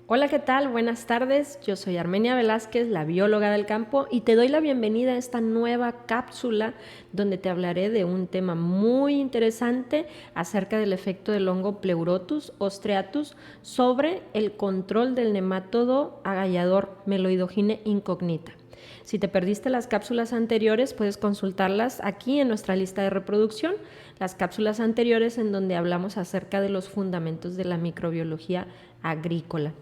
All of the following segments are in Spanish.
Hola, ¿qué tal? Buenas tardes. Yo soy Armenia Velázquez, la bióloga del campo, y te doy la bienvenida a esta nueva cápsula donde te hablaré de un tema muy interesante acerca del efecto del hongo Pleurotus ostreatus sobre el control del nemátodo agallador Meloidogine incognita. Si te perdiste las cápsulas anteriores, puedes consultarlas aquí en nuestra lista de reproducción, las cápsulas anteriores en donde hablamos acerca de los fundamentos de la microbiología agrícola.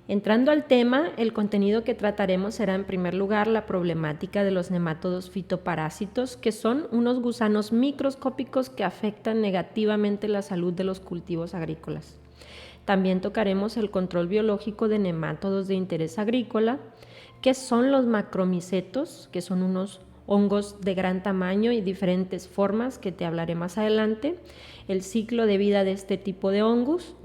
Entrando al tema, el contenido que trataremos será en primer lugar la problemática de los nemátodos fitoparásitos, que son unos gusanos microscópicos que afectan negativamente la salud de los cultivos agrícolas. También tocaremos el control biológico de nemátodos de interés agrícola, que son los macromicetos, que son unos hongos de gran tamaño y diferentes formas que te hablaré más adelante, el ciclo de vida de este tipo de hongos,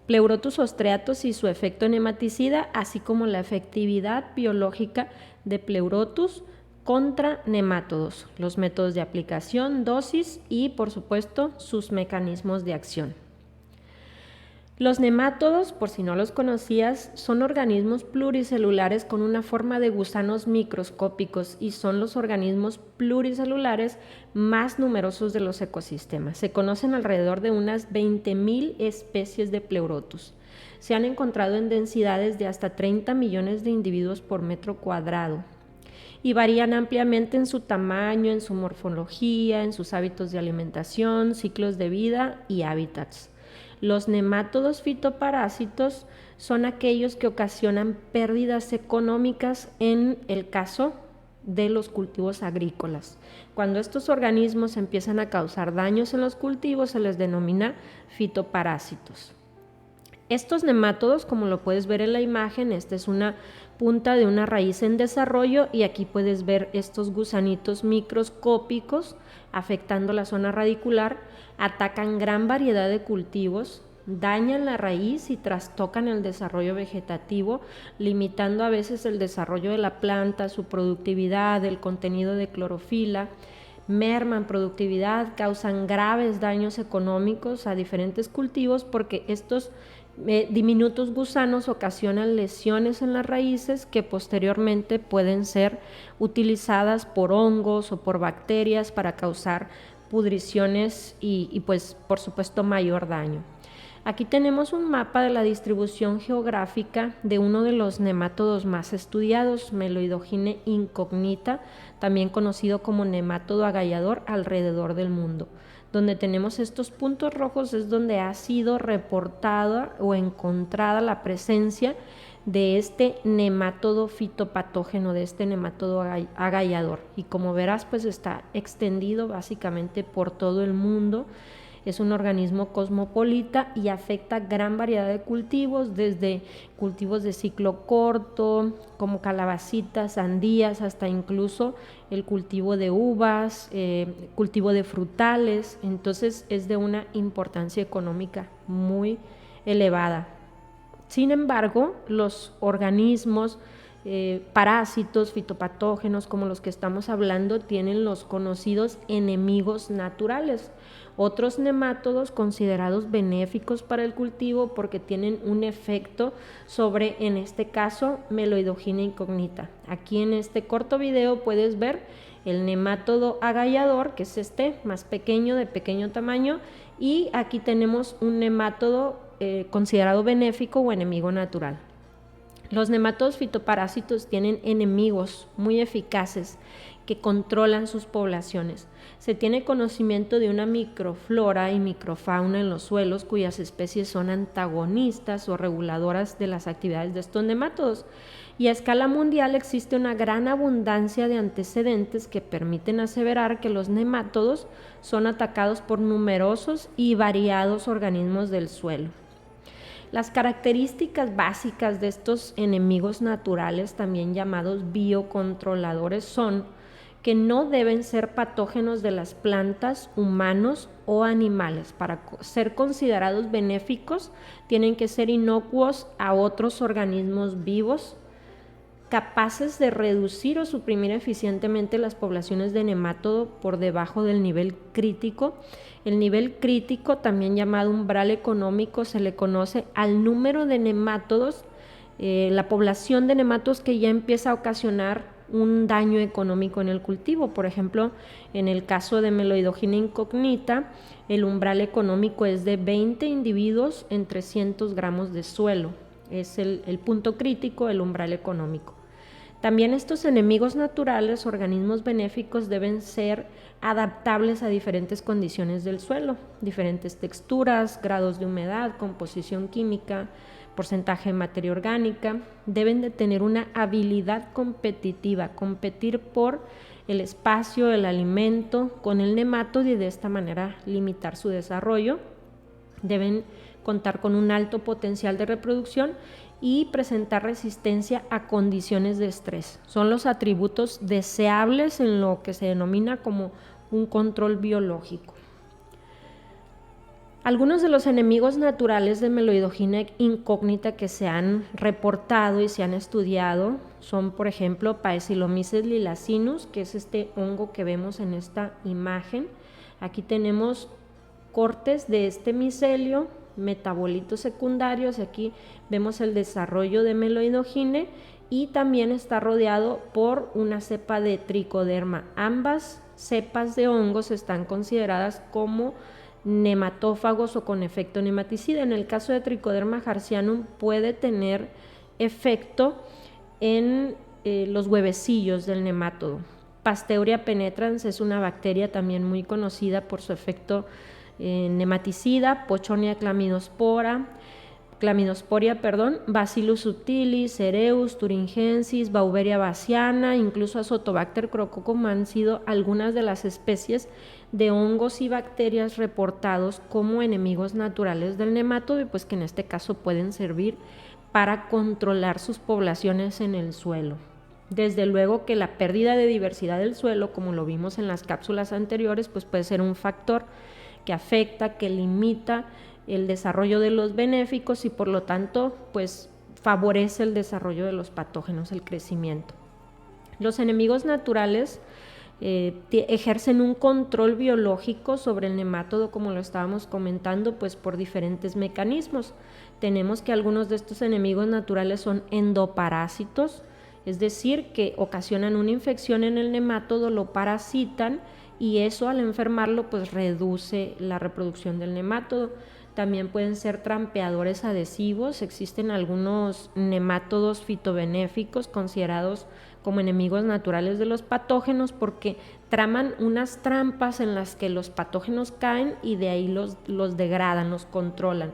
Pleurotus ostreatus y su efecto nematicida, así como la efectividad biológica de Pleurotus contra nemátodos, los métodos de aplicación, dosis y, por supuesto, sus mecanismos de acción. Los nemátodos, por si no los conocías, son organismos pluricelulares con una forma de gusanos microscópicos y son los organismos pluricelulares más numerosos de los ecosistemas. Se conocen alrededor de unas 20.000 especies de Pleurotus. Se han encontrado en densidades de hasta 30 millones de individuos por metro cuadrado y varían ampliamente en su tamaño, en su morfología, en sus hábitos de alimentación, ciclos de vida y hábitats. Los nemátodos fitoparásitos son aquellos que ocasionan pérdidas económicas en el caso de los cultivos agrícolas. Cuando estos organismos empiezan a causar daños en los cultivos se les denomina fitoparásitos. Estos nemátodos, como lo puedes ver en la imagen, esta es una punta de una raíz en desarrollo y aquí puedes ver estos gusanitos microscópicos afectando la zona radicular, atacan gran variedad de cultivos, dañan la raíz y trastocan el desarrollo vegetativo, limitando a veces el desarrollo de la planta, su productividad, el contenido de clorofila, merman productividad, causan graves daños económicos a diferentes cultivos porque estos diminutos gusanos ocasionan lesiones en las raíces que posteriormente pueden ser utilizadas por hongos o por bacterias para causar pudriciones y pues por supuesto mayor daño. Aquí tenemos un mapa de la distribución geográfica de uno de los nemátodos más estudiados, Meloidogine incognita, también conocido como nemátodo agallador alrededor del mundo. Donde tenemos estos puntos rojos es donde ha sido reportada o encontrada la presencia de este nemátodo fitopatógeno, de este nemátodo agallador. Y como verás, pues está extendido básicamente por todo el mundo. Es un organismo cosmopolita y afecta gran variedad de cultivos, desde cultivos de ciclo corto, como calabacitas, sandías, hasta incluso el cultivo de uvas, cultivo de frutales. Entonces es de una importancia económica muy elevada. Sin embargo, los organismos parásitos, fitopatógenos, como los que estamos hablando, tienen los conocidos enemigos naturales. Otros nemátodos considerados benéficos para el cultivo porque tienen un efecto sobre, en este caso, Meloidogine incognita. Aquí en este corto video puedes ver el nemátodo agallador, que es este, más pequeño, de pequeño tamaño, y aquí tenemos un nemátodo considerado benéfico o enemigo natural. Los nematodos fitoparásitos tienen enemigos muy eficaces que controlan sus poblaciones. Se tiene conocimiento de una microflora y microfauna en los suelos cuyas especies son antagonistas o reguladoras de las actividades de estos nemátodos. Y a escala mundial existe una gran abundancia de antecedentes que permiten aseverar que los nemátodos son atacados por numerosos y variados organismos del suelo. Las características básicas de estos enemigos naturales, también llamados biocontroladores, son que no deben ser patógenos de las plantas, humanos o animales. Para ser considerados benéficos, tienen que ser inocuos a otros organismos vivos. capaces de reducir o suprimir eficientemente las poblaciones de nemátodo por debajo del nivel crítico. El nivel crítico, también llamado umbral económico, se le conoce al número de nemátodos, la población de nemátodos que ya empieza a ocasionar un daño económico en el cultivo. Por ejemplo, en el caso de Meloidogyne incognita, el umbral económico es de 20 individuos en 300 gramos de suelo. Es el punto crítico, el umbral económico. También estos enemigos naturales, organismos benéficos, deben ser adaptables a diferentes condiciones del suelo, diferentes texturas, grados de humedad, composición química, porcentaje de materia orgánica. Deben de tener una habilidad competitiva, competir por el espacio, el alimento con el nemátodo y de esta manera limitar su desarrollo. Deben contar con un alto potencial de reproducción y presentar resistencia a condiciones de estrés. Son los atributos deseables en lo que se denomina como un control biológico. Algunos de los enemigos naturales de Meloidogyne incógnita que se han reportado y se han estudiado son, por ejemplo, Paecilomyces lilacinus, que es este hongo que vemos en esta imagen. Aquí tenemos cortes de este micelio, metabolitos secundarios, y aquí vemos el desarrollo de Meloidogyne y también está rodeado por una cepa de Trichoderma. Ambas cepas de hongos están consideradas como nematófagos o con efecto nematicida. En el caso de Trichoderma harzianum puede tener efecto en los huevecillos del nemátodo. Pasteuria penetrans es una bacteria también muy conocida por su efecto nematicida. Pochonia clamidosporia, Bacillus subtilis, cereus, thuringiensis, Beauveria bassiana, incluso Azotobacter crococum han sido algunas de las especies de hongos y bacterias reportados como enemigos naturales del nemátodo y pues que en este caso pueden servir para controlar sus poblaciones en el suelo. Desde luego que la pérdida de diversidad del suelo, como lo vimos en las cápsulas anteriores, pues puede ser un factor que afecta, que limita el desarrollo de los benéficos y por lo tanto pues favorece el desarrollo de los patógenos, el crecimiento. Los enemigos naturales ejercen un control biológico sobre el nemátodo, como lo estábamos comentando, pues por diferentes mecanismos. Tenemos que algunos de estos enemigos naturales son endoparásitos, es decir, que ocasionan una infección en el nemátodo, lo parasitan y eso al enfermarlo pues reduce la reproducción del nemátodo. También pueden ser trampeadores adhesivos. Existen algunos nemátodos fitobenéficos considerados como enemigos naturales de los patógenos porque traman unas trampas en las que los patógenos caen y de ahí los degradan, los controlan.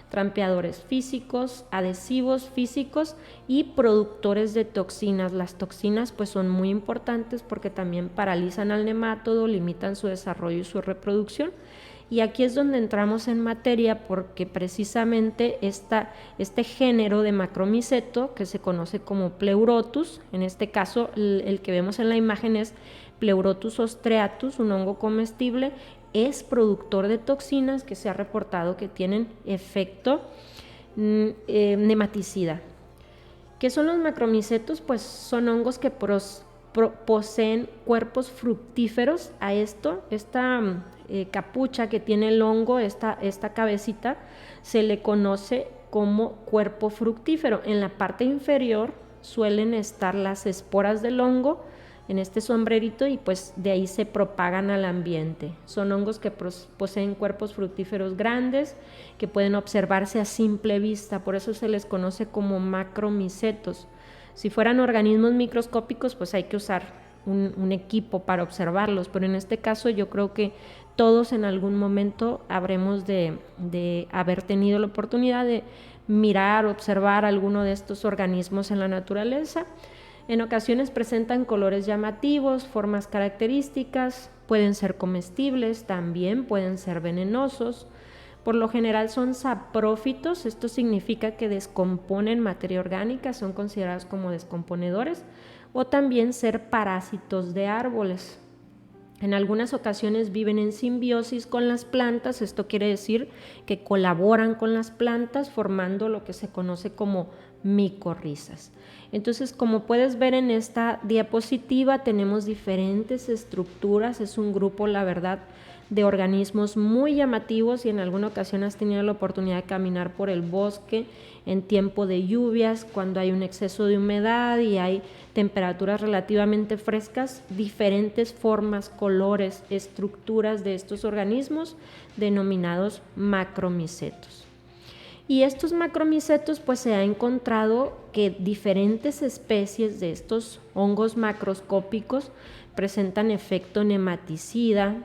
Trampeadores físicos, adhesivos físicos y productores de toxinas. Las toxinas pues son muy importantes porque también paralizan al nemátodo, limitan su desarrollo y su reproducción. Y aquí es donde entramos en materia porque precisamente este género de macromiceto que se conoce como Pleurotus, en este caso el que vemos en la imagen es Pleurotus ostreatus, un hongo comestible, es productor de toxinas que se ha reportado que tienen efecto nematicida. ¿Qué son los macromicetos? Pues son hongos que poseen cuerpos fructíferos. A esta capucha que tiene el hongo, esta cabecita, se le conoce como cuerpo fructífero. En la parte inferior suelen estar las esporas del hongo en este sombrerito y pues de ahí se propagan al ambiente. Son hongos que poseen cuerpos fructíferos grandes que pueden observarse a simple vista, por eso se les conoce como macromicetos. Si fueran organismos microscópicos, pues hay que usar un equipo para observarlos, pero en este caso yo creo que todos en algún momento habremos de haber tenido la oportunidad de mirar, observar alguno de estos organismos en la naturaleza. En ocasiones presentan colores llamativos, formas características, pueden ser comestibles, también pueden ser venenosos. Por lo general son saprófitos, esto significa que descomponen materia orgánica, son considerados como descomponedores, o también ser parásitos de árboles. En algunas ocasiones viven en simbiosis con las plantas, esto quiere decir que colaboran con las plantas formando lo que se conoce como micorrizas. Entonces, como puedes ver en esta diapositiva, tenemos diferentes estructuras, es un grupo, la verdad, de organismos muy llamativos, y en alguna ocasión has tenido la oportunidad de caminar por el bosque en tiempo de lluvias, cuando hay un exceso de humedad y hay temperaturas relativamente frescas, diferentes formas, colores, estructuras de estos organismos denominados macromicetos. Y estos macromicetos, pues se ha encontrado que diferentes especies de estos hongos macroscópicos presentan efecto nematicida,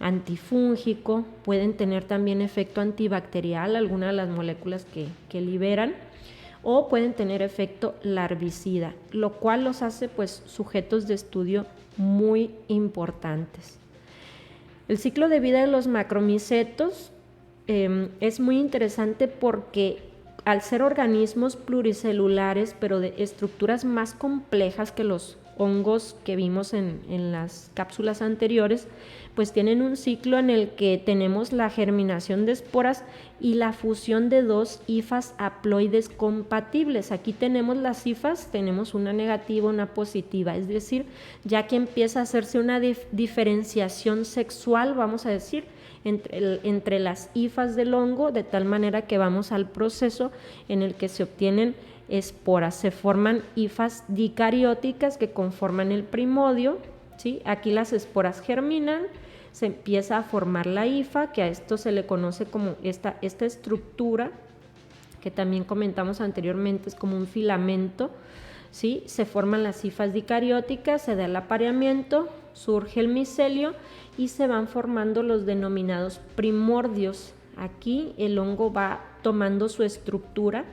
antifúngico, pueden tener también efecto antibacterial, algunas de las moléculas que liberan, o pueden tener efecto larvicida, lo cual los hace pues sujetos de estudio muy importantes. El ciclo de vida de los macromicetos es muy interesante porque al ser organismos pluricelulares, pero de estructuras más complejas que los hongos que vimos en las cápsulas anteriores, pues tienen un ciclo en el que tenemos la germinación de esporas y la fusión de dos hifas haploides compatibles. Aquí tenemos las hifas, tenemos una negativa, una positiva, es decir, ya que empieza a hacerse una diferenciación sexual, vamos a decir, entre las hifas del hongo, de tal manera que vamos al proceso en el que se obtienen esporas. Se forman hifas dicarióticas que conforman el primodio, ¿sí? Aquí las esporas germinan, se empieza a formar la hifa, que a esto se le conoce como esta estructura, que también comentamos anteriormente, es como un filamento, ¿sí? Se forman las hifas dicarióticas, se da el apareamiento, surge el micelio y se van formando los denominados primordios. Aquí el hongo va tomando su estructura.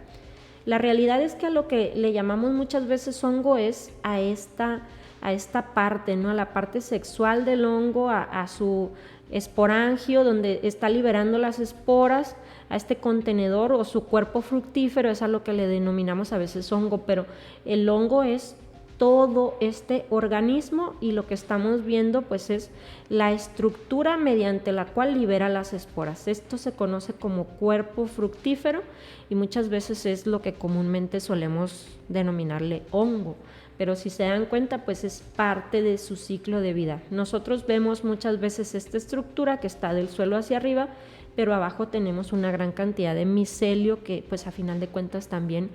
La realidad es que a lo que le llamamos muchas veces hongo es a esta parte, ¿no? A la parte sexual del hongo, a su esporangio, donde está liberando las esporas, a este contenedor o su cuerpo fructífero, es a lo que le denominamos a veces hongo, pero el hongo es todo este organismo, y lo que estamos viendo pues es la estructura mediante la cual libera las esporas. Esto se conoce como cuerpo fructífero y muchas veces es lo que comúnmente solemos denominarle hongo, pero si se dan cuenta pues es parte de su ciclo de vida. Nosotros vemos muchas veces esta estructura que está del suelo hacia arriba, pero abajo tenemos una gran cantidad de micelio que pues a final de cuentas también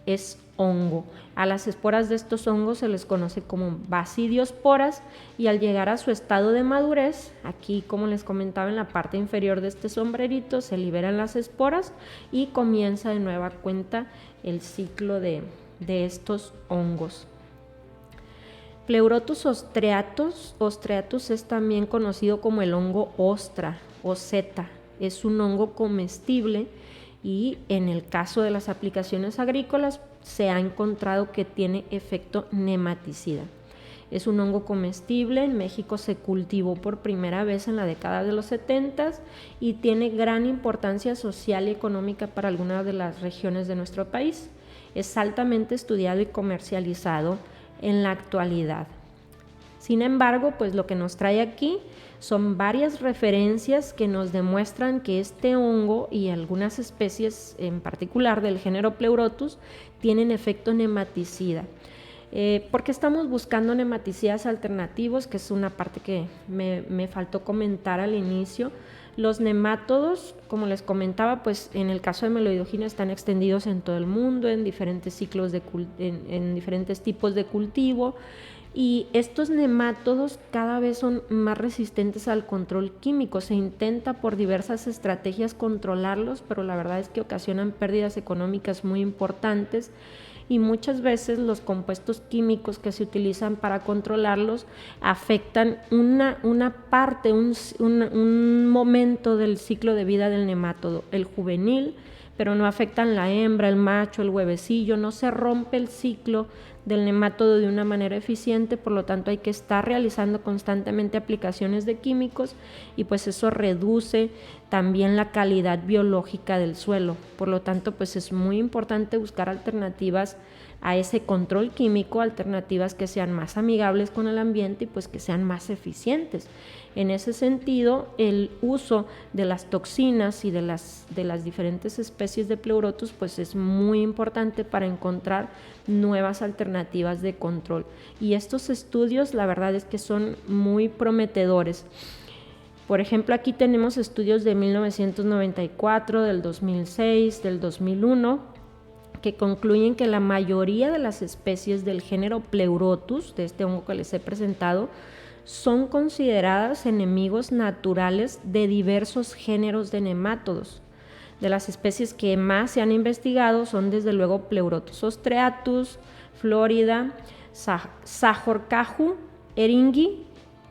es hongo. A las esporas de estos hongos se les conoce como basidiosporas, y al llegar a su estado de madurez, aquí como les comentaba en la parte inferior de este sombrerito, se liberan las esporas y comienza de nueva cuenta el ciclo de estos hongos. Pleurotus ostreatus. Ostreatus es también conocido como el hongo ostra o seta. Es un hongo comestible y en el caso de las aplicaciones agrícolas se ha encontrado que tiene efecto nematicida. Es un hongo comestible, en México se cultivó por primera vez en la década de los 70 y tiene gran importancia social y económica para algunas de las regiones de nuestro país. Es altamente estudiado y comercializado en la actualidad. Sin embargo, pues lo que nos trae aquí son varias referencias que nos demuestran que este hongo y algunas especies en particular del género Pleurotus tienen efecto nematicida. Porque estamos buscando nematicidas alternativos, que es una parte que me faltó comentar al inicio. Los nemátodos, como les comentaba, pues en el caso de Meloidogyne están extendidos en todo el mundo, en diferentes ciclos en diferentes tipos de cultivo. Y estos nemátodos cada vez son más resistentes al control químico. Se intenta por diversas estrategias controlarlos, pero la verdad es que ocasionan pérdidas económicas muy importantes, y muchas veces los compuestos químicos que se utilizan para controlarlos afectan una parte, un momento del ciclo de vida del nemátodo, el juvenil, pero no afectan la hembra, el macho, el huevecillo. No se rompe el ciclo del nemátodo de una manera eficiente, por lo tanto hay que estar realizando constantemente aplicaciones de químicos y pues eso reduce también la calidad biológica del suelo. Por lo tanto, pues es muy importante buscar alternativas a ese control químico, alternativas que sean más amigables con el ambiente y pues que sean más eficientes. En ese sentido, el uso de las toxinas y de las diferentes especies de Pleurotus pues es muy importante para encontrar nuevas alternativas de control. Y estos estudios, la verdad es que son muy prometedores. Por ejemplo, aquí tenemos estudios de 1994, del 2006, del 2001, que concluyen que la mayoría de las especies del género Pleurotus, de este hongo que les he presentado, son consideradas enemigos naturales de diversos géneros de nemátodos. De las especies que más se han investigado son desde luego Pleurotus ostreatus, Florida, Sajorcaju, Eringi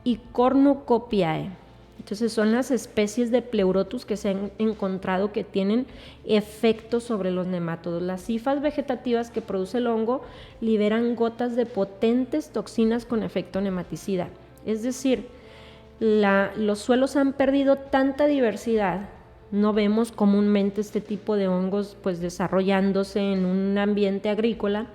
y Cornucopiae. Entonces son las especies de Pleurotus que se han encontrado que tienen efectos sobre los nemátodos. Las hifas vegetativas que produce el hongo liberan gotas de potentes toxinas con efecto nematicida. Es decir, los suelos han perdido tanta diversidad. No vemos comúnmente este tipo de hongos pues desarrollándose en un ambiente agrícola.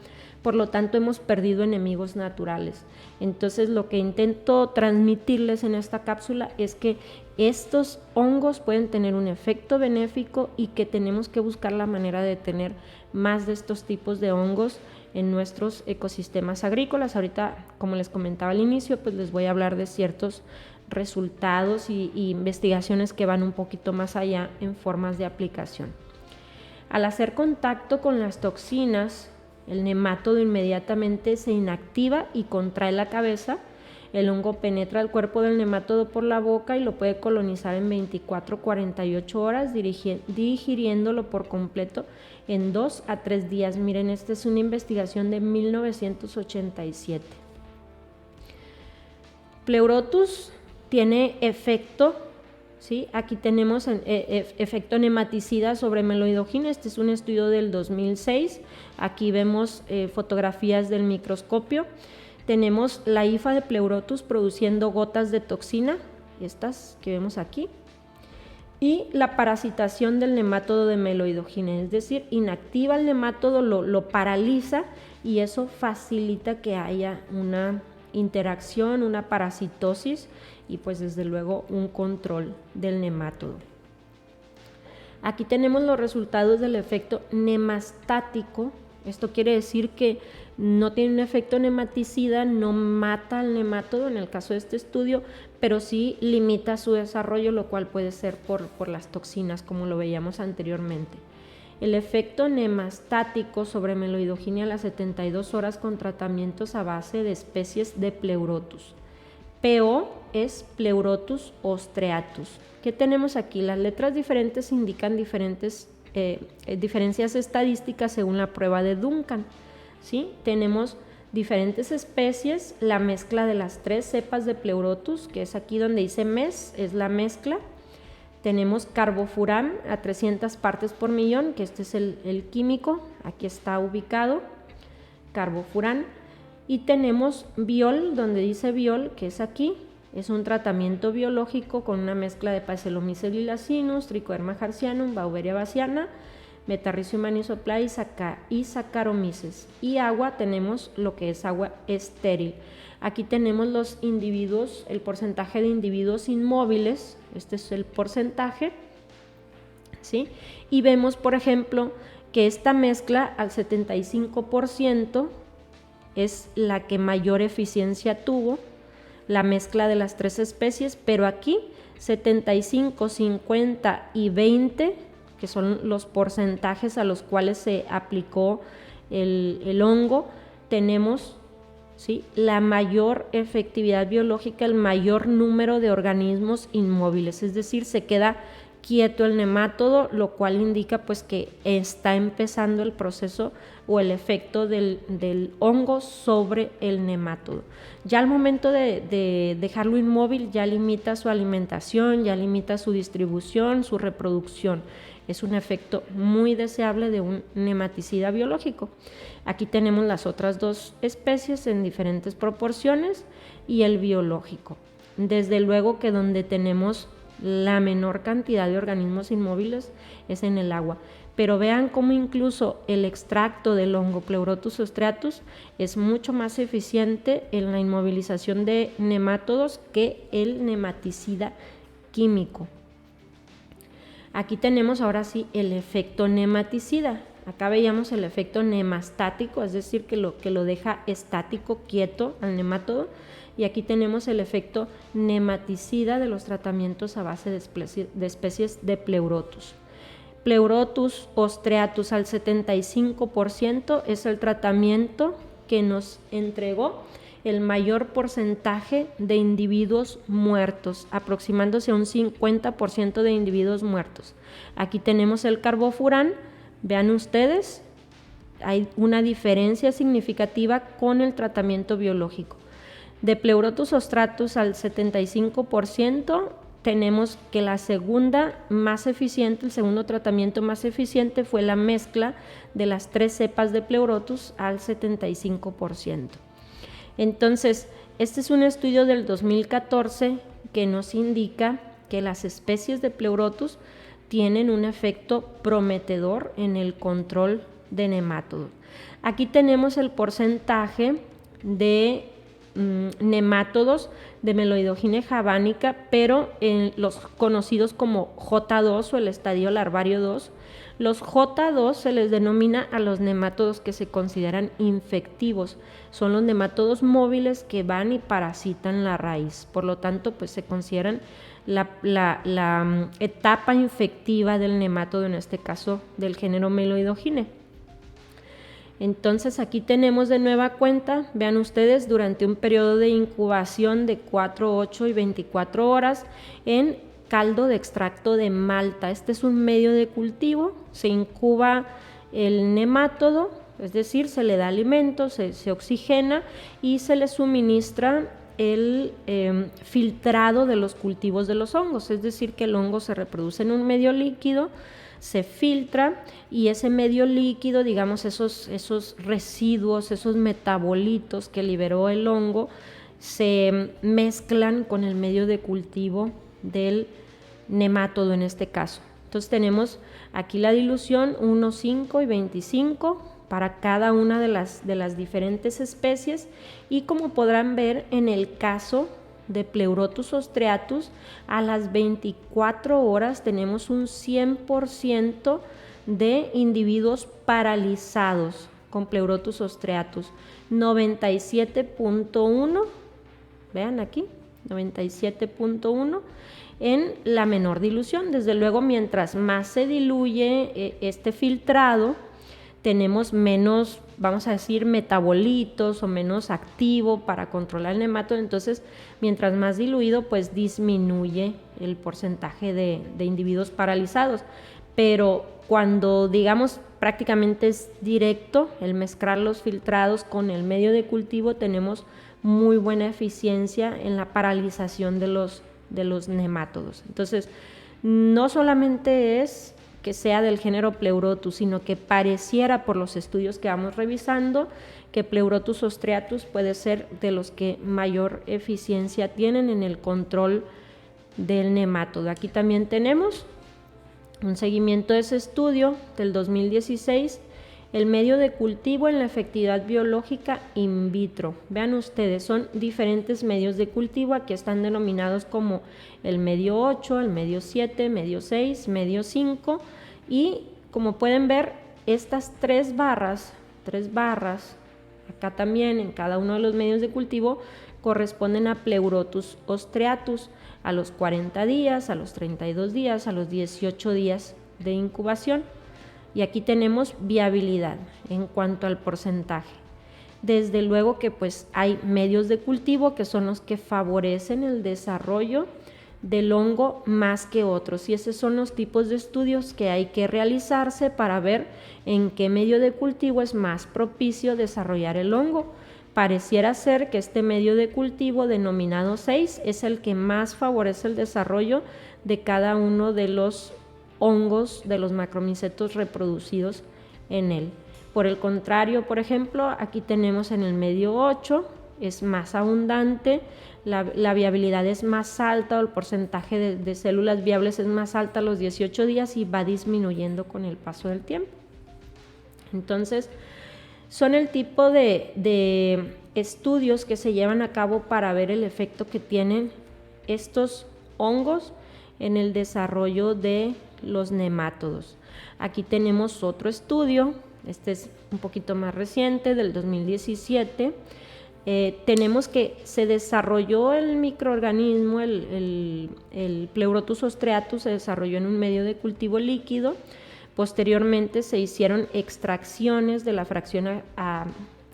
Por lo tanto, hemos perdido enemigos naturales. Entonces, lo que intento transmitirles en esta cápsula es que estos hongos pueden tener un efecto benéfico y que tenemos que buscar la manera de tener más de estos tipos de hongos en nuestros ecosistemas agrícolas. Ahorita, como les comentaba al inicio, pues les voy a hablar de ciertos resultados y investigaciones que van un poquito más allá en formas de aplicación. Al hacer contacto con las toxinas, el nemátodo inmediatamente se inactiva y contrae la cabeza. El hongo penetra el cuerpo del nemátodo por la boca y lo puede colonizar en 24-48 horas, digiriéndolo por completo en 2 a 3 días. Miren, esta es una investigación de 1987. Pleurotus tiene efecto, ¿sí? Aquí tenemos efecto nematicida sobre meloidogina. Este es un estudio del 2006. Aquí vemos fotografías del microscopio. Tenemos la hifa de Pleurotus produciendo gotas de toxina, estas que vemos aquí, y la parasitación del nemátodo de meloidogina, es decir, inactiva el nemátodo, lo paraliza y eso facilita que haya una interacción, una parasitosis y pues desde luego un control del nemátodo. Aquí tenemos los resultados del efecto nemastático. Esto quiere decir que no tiene un efecto nematicida, no mata al nemátodo en el caso de este estudio, pero sí limita su desarrollo, lo cual puede ser por las toxinas, como lo veíamos anteriormente. El efecto nemastático sobre meloidogina a las 72 horas con tratamientos a base de especies de Pleurotus. PO es Pleurotus ostreatus. ¿Qué tenemos aquí? Las letras diferentes indican diferencias estadísticas según la prueba de Duncan, ¿sí? Tenemos diferentes especies, la mezcla de las 3 cepas de Pleurotus, que es aquí donde dice MES, es la mezcla. Tenemos carbofuran a 300 partes por millón, que este es el químico, aquí está ubicado, carbofuran. Y tenemos viol, donde dice viol, que es aquí, es un tratamiento biológico con una mezcla de Paecilomyces lilacinus, Trichoderma hertzianum, Beauveria bassiana, Metarrhizium anisopla y Saccharomyces. Y agua, tenemos lo que es agua estéril. Aquí tenemos los individuos, el porcentaje de individuos inmóviles, este es el porcentaje, ¿sí? Y vemos, por ejemplo, que esta mezcla al 75% es la que mayor eficiencia tuvo, la mezcla de las 3 especies, pero aquí 75, 50 y 20, que son los porcentajes a los cuales se aplicó el hongo, tenemos, ¿sí?, la mayor efectividad biológica, el mayor número de organismos inmóviles, es decir, se queda quieto el nemátodo, lo cual indica pues que está empezando el proceso o el efecto del hongo sobre el nemátodo. Ya al momento de dejarlo inmóvil ya limita su alimentación, ya limita su distribución, su reproducción. es un efecto muy deseable de un nematicida biológico. Aquí tenemos las otras dos especies en diferentes proporciones y el biológico. Desde luego que donde tenemos la menor cantidad de organismos inmóviles es en el agua, pero vean cómo incluso el extracto del hongo Pleurotus ostreatus es mucho más eficiente en la inmovilización de nemátodos que el nematicida químico. Aquí tenemos ahora sí el efecto nematicida. Acá veíamos el efecto nemastático, es decir, que lo deja estático, quieto al nemátodo. Y aquí tenemos el efecto nematicida de los tratamientos a base de especies de Pleurotus. Pleurotus ostreatus al 75% es el tratamiento que nos entregó el mayor porcentaje de individuos muertos, aproximándose a un 50% de individuos muertos. Aquí tenemos el carbofurán, vean ustedes, hay una diferencia significativa con el tratamiento biológico. De Pleurotus ostreatus al 75%, tenemos que la segunda más eficiente, el segundo tratamiento más eficiente fue la mezcla de las 3 cepas de Pleurotus al 75%. Entonces, este es un estudio del 2014 que nos indica que las especies de Pleurotus tienen un efecto prometedor en el control de nemátodos. Aquí tenemos el porcentaje de nemátodos de Meloidogine javanica, pero en los conocidos como J2 o el estadio larvario 2. Los J2 se les denomina a los nemátodos que se consideran infectivos. Son los nemátodos móviles que van y parasitan la raíz. Por lo tanto, pues se consideran la etapa infectiva del nemátodo, en este caso del género Meloidogine. Entonces aquí tenemos de nueva cuenta, vean ustedes, durante un periodo de incubación de 4, 8 y 24 horas en caldo de extracto de malta. Este es un medio de cultivo, se incuba el nemátodo, es decir, se le da alimento, se oxigena y se le suministra el filtrado de los cultivos de los hongos, es decir, que el hongo se reproduce en un medio líquido, se filtra y ese medio líquido, digamos esos residuos, esos metabolitos que liberó el hongo, se mezclan con el medio de cultivo del nemátodo en este caso. Entonces tenemos aquí la dilución 1, 5 y 25 para cada una de las diferentes especies y como podrán ver en el caso de Pleurotus ostreatus, a las 24 horas tenemos un 100% de individuos paralizados con Pleurotus ostreatus, 97.1, vean aquí, 97.1 en la menor dilución. Desde luego, mientras más se diluye este filtrado, tenemos menos, vamos a decir, metabolitos o menos activo para controlar el nemátodo. Entonces, mientras más diluido, pues disminuye el porcentaje de individuos paralizados. Pero cuando, digamos, prácticamente es directo el mezclar los filtrados con el medio de cultivo, tenemos muy buena eficiencia en la paralización de los nemátodos. Entonces, no solamente es que sea del género Pleurotus, sino que pareciera por los estudios que vamos revisando que Pleurotus ostreatus puede ser de los que mayor eficiencia tienen en el control del nemátodo. Aquí también tenemos un seguimiento de ese estudio del 2016, el medio de cultivo en la efectividad biológica in vitro. Vean ustedes, son diferentes medios de cultivo, aquí están denominados como el medio 8, el medio 7, medio 6, medio 5 y como pueden ver estas tres barras, acá también en cada uno de los medios de cultivo corresponden a Pleurotus ostreatus a los 40 días, a los 32 días, a los 18 días de incubación. Y aquí tenemos viabilidad en cuanto al porcentaje. Desde luego que pues hay medios de cultivo que son los que favorecen el desarrollo del hongo más que otros y esos son los tipos de estudios que hay que realizarse para ver en qué medio de cultivo es más propicio desarrollar el hongo. Pareciera ser que este medio de cultivo denominado 6 es el que más favorece el desarrollo de cada uno de los hongos de los macromicetos reproducidos en él. Por el contrario, por ejemplo, aquí tenemos en el medio 8, es más abundante, la viabilidad es más alta, o el porcentaje de células viables es más alta a los 18 días y va disminuyendo con el paso del tiempo. Entonces, son el tipo de estudios que se llevan a cabo para ver el efecto que tienen estos hongos en el desarrollo de los nemátodos. Aquí tenemos otro estudio, este es un poquito más reciente, del 2017. Tenemos que se desarrolló el microorganismo, el Pleurotus ostreatus se desarrolló en un medio de cultivo líquido. Posteriormente se hicieron extracciones de la fracción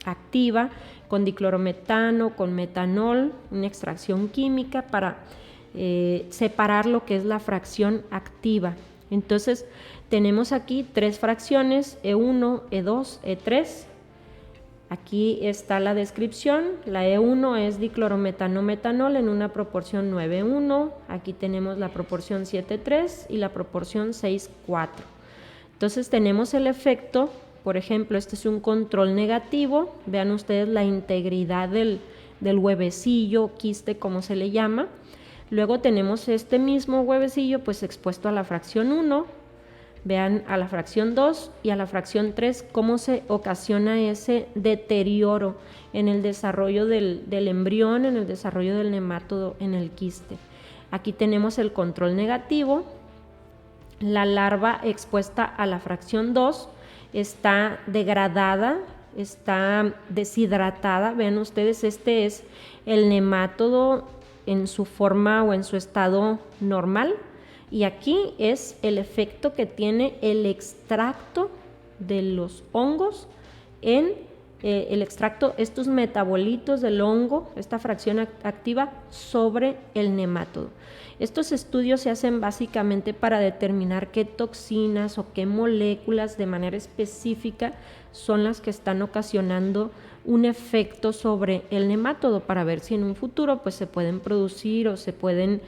activa con diclorometano, con metanol, una extracción química para separar lo que es la fracción activa. Entonces tenemos aquí 3 fracciones, E1, E2, E3. Aquí está la descripción, la E1 es diclorometano-metanol en una proporción 9:1, aquí tenemos la proporción 7:3 y la proporción 6:4. Entonces tenemos el efecto, por ejemplo, este es un control negativo, vean ustedes la integridad del huevecillo, quiste como se le llama. Luego tenemos este mismo huevecillo pues expuesto a la fracción 1, vean a la fracción 2 y a la fracción 3 cómo se ocasiona ese deterioro en el desarrollo del embrión, en el desarrollo del nemátodo en el quiste. Aquí tenemos el control negativo, la larva expuesta a la fracción 2 está degradada, está deshidratada, vean ustedes, este es el nemátodo en su forma o en su estado normal. Y aquí es el efecto que tiene el extracto de los hongos en el extracto, estos metabolitos del hongo, esta fracción activa sobre el nemátodo. Estos estudios se hacen básicamente para determinar qué toxinas o qué moléculas de manera específica son las que están ocasionando un efecto sobre el nemátodo, para ver si en un futuro pues se pueden producir o se pueden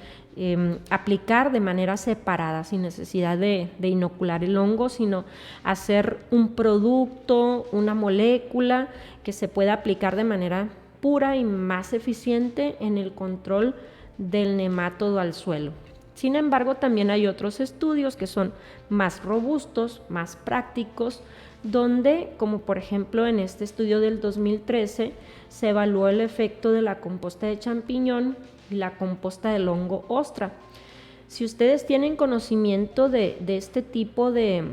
aplicar de manera separada, sin necesidad de inocular el hongo, sino hacer un producto, una molécula que se pueda aplicar de manera pura y más eficiente en el control del nemátodo al suelo. Sin embargo, también hay otros estudios que son más robustos, más prácticos, donde, como por ejemplo en este estudio del 2013, se evaluó el efecto de la composta de champiñón y la composta del hongo ostra. Si ustedes tienen conocimiento de este tipo de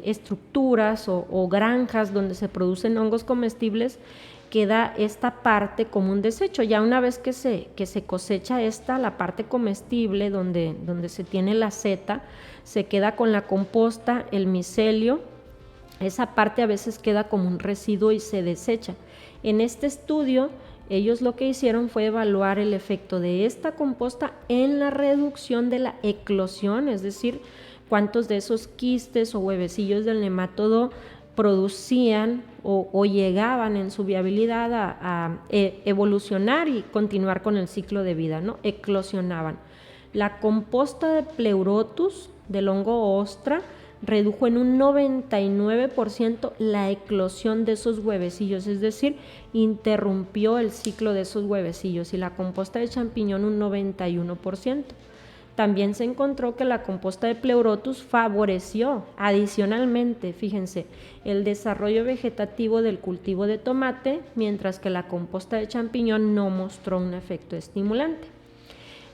estructuras o granjas donde se producen hongos comestibles, queda esta parte como un desecho. Ya una vez que se cosecha la parte comestible donde se tiene la seta, se queda con la composta, el micelio. Esa parte a veces queda como un residuo y se desecha. En este estudio, ellos lo que hicieron fue evaluar el efecto de esta composta en la reducción de la eclosión, es decir, cuántos de esos quistes o huevecillos del nemátodo producían o llegaban en su viabilidad a evolucionar y continuar con el ciclo de vida, ¿no? Eclosionaban. La composta de Pleurotus del hongo ostra redujo en un 99% la eclosión de esos huevecillos, es decir, interrumpió el ciclo de esos huevecillos, y la composta de champiñón un 91%. También se encontró que la composta de Pleurotus favoreció adicionalmente, fíjense, el desarrollo vegetativo del cultivo de tomate, mientras que la composta de champiñón no mostró un efecto estimulante.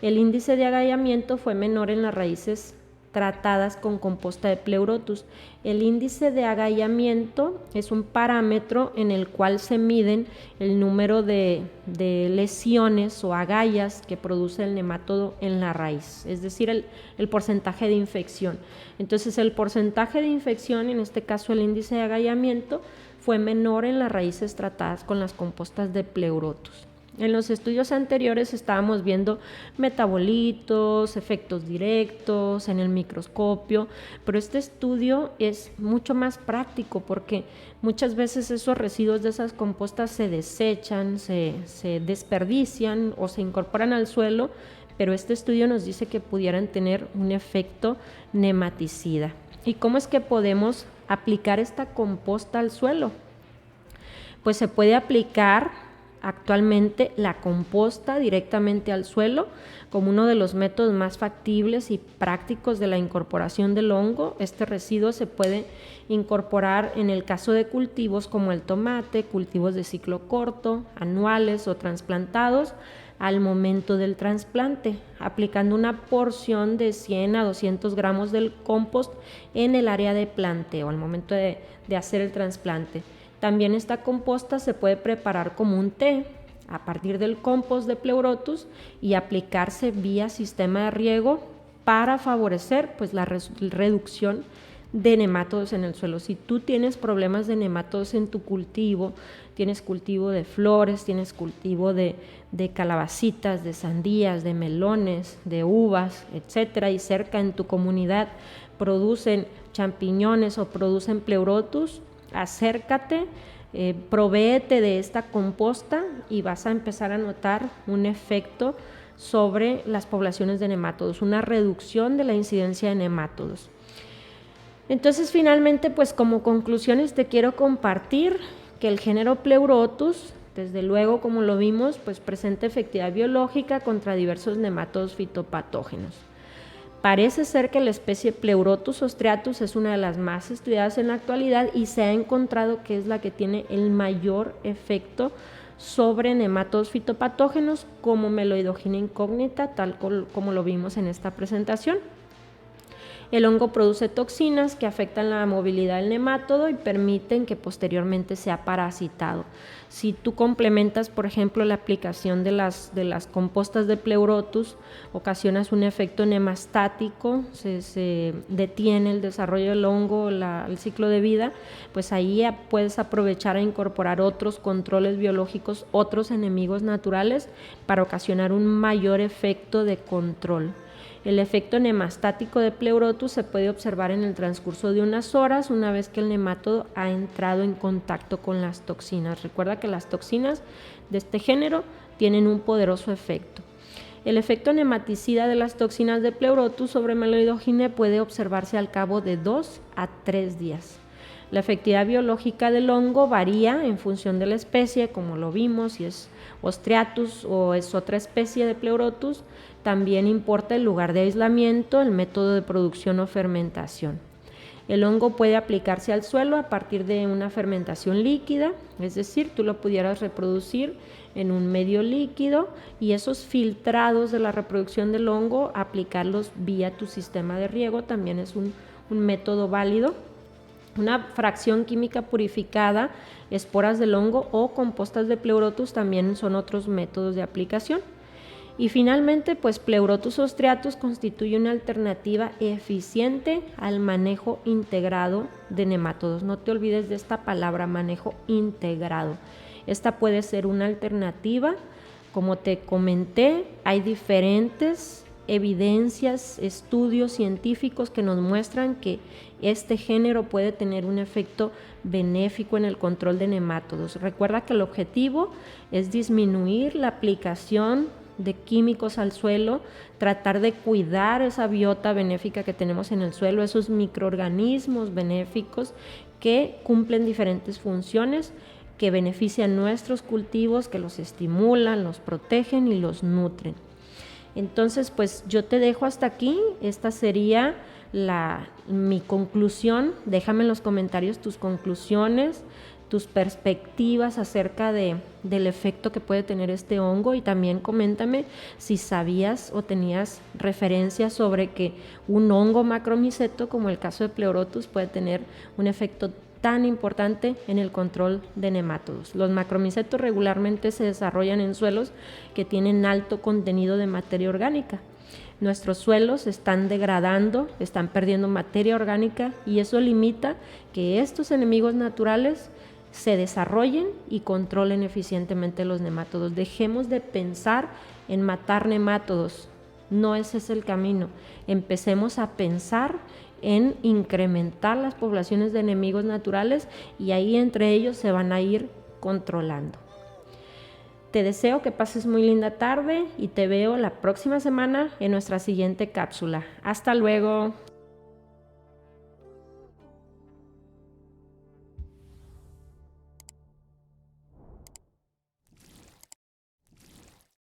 El índice de agallamiento fue menor en las raíces tratadas con composta de Pleurotus. El índice de agallamiento es un parámetro en el cual se miden el número de lesiones o agallas que produce el nemátodo en la raíz, es decir, el porcentaje de infección. Entonces, el porcentaje de infección, en este caso el índice de agallamiento, fue menor en las raíces tratadas con las compostas de Pleurotus. En los estudios anteriores estábamos viendo metabolitos, efectos directos en el microscopio, pero este estudio es mucho más práctico porque muchas veces esos residuos de esas compostas se desechan, se desperdician o se incorporan al suelo, pero este estudio nos dice que pudieran tener un efecto nematicida. ¿Y cómo es que podemos aplicar esta composta al suelo? Pues se puede aplicar actualmente la composta directamente al suelo como uno de los métodos más factibles y prácticos de la incorporación del hongo. Este residuo se puede incorporar en el caso de cultivos como el tomate, cultivos de ciclo corto, anuales o trasplantados al momento del trasplante, aplicando una porción de 100 a 200 gramos del compost en el área de planteo al momento de hacer el trasplante. También esta composta se puede preparar como un té a partir del compost de Pleurotus y aplicarse vía sistema de riego para favorecer pues, la reducción de nemátodos en el suelo. Si tú tienes problemas de nemátodos en tu cultivo, tienes cultivo de flores, tienes cultivo de calabacitas, de sandías, de melones, de uvas, etcétera, y cerca en tu comunidad producen champiñones o producen Pleurotus, acércate, provéete de esta composta y vas a empezar a notar un efecto sobre las poblaciones de nemátodos, una reducción de la incidencia de nemátodos. Entonces, finalmente, pues como conclusiones te quiero compartir que el género Pleurotus, desde luego, como lo vimos, pues presenta efectividad biológica contra diversos nemátodos fitopatógenos. Parece ser que la especie Pleurotus ostreatus es una de las más estudiadas en la actualidad y se ha encontrado que es la que tiene el mayor efecto sobre nemátodos fitopatógenos como Meloidogenia incógnita, tal como lo vimos en esta presentación. El hongo produce toxinas que afectan la movilidad del nemátodo y permiten que posteriormente sea parasitado. Si tú complementas, por ejemplo, la aplicación de las compostas de Pleurotus, ocasionas un efecto nemastático, se detiene el desarrollo del hongo, el ciclo de vida, pues ahí puedes aprovechar a incorporar otros controles biológicos, otros enemigos naturales para ocasionar un mayor efecto de control. El efecto nemastático de Pleurotus se puede observar en el transcurso de unas horas una vez que el nemátodo ha entrado en contacto con las toxinas. Recuerda que las toxinas de este género tienen un poderoso efecto. El efecto nematicida de las toxinas de Pleurotus sobre Meloidogenia puede observarse al cabo de 2 a 3 días. La efectividad biológica del hongo varía en función de la especie, como lo vimos, si es Ostreatus o es otra especie de Pleurotus. También importa el lugar de aislamiento, el método de producción o fermentación. El hongo puede aplicarse al suelo a partir de una fermentación líquida, es decir, tú lo pudieras reproducir en un medio líquido y esos filtrados de la reproducción del hongo, aplicarlos vía tu sistema de riego, también es un método válido. Una fracción química purificada, esporas del hongo o compostas de Pleurotus también son otros métodos de aplicación. Y finalmente, pues Pleurotus ostreatus constituye una alternativa eficiente al manejo integrado de nemátodos. No te olvides de esta palabra, manejo integrado. Esta puede ser una alternativa. Como te comenté, hay diferentes evidencias, estudios científicos que nos muestran que este género puede tener un efecto benéfico en el control de nemátodos. Recuerda que el objetivo es disminuir la aplicación de químicos al suelo, tratar de cuidar esa biota benéfica que tenemos en el suelo, esos microorganismos benéficos que cumplen diferentes funciones, que benefician nuestros cultivos, que los estimulan, los protegen y los nutren. Entonces, pues yo te dejo hasta aquí. Esta sería mi conclusión. Déjame en los comentarios tus conclusiones, tus perspectivas acerca del efecto que puede tener este hongo, y también coméntame si sabías o tenías referencias sobre que un hongo macromiceto como el caso de Pleurotus puede tener un efecto tan importante en el control de nemátodos. Los macromicetos regularmente se desarrollan en suelos que tienen alto contenido de materia orgánica. Nuestros suelos están degradando, están perdiendo materia orgánica, y eso limita que estos enemigos naturales se desarrollen y controlen eficientemente los nemátodos. Dejemos de pensar en matar nemátodos, no ese es el camino. Empecemos a pensar en incrementar las poblaciones de enemigos naturales y ahí entre ellos se van a ir controlando. Te deseo que pases muy linda tarde y te veo la próxima semana en nuestra siguiente cápsula. Hasta luego.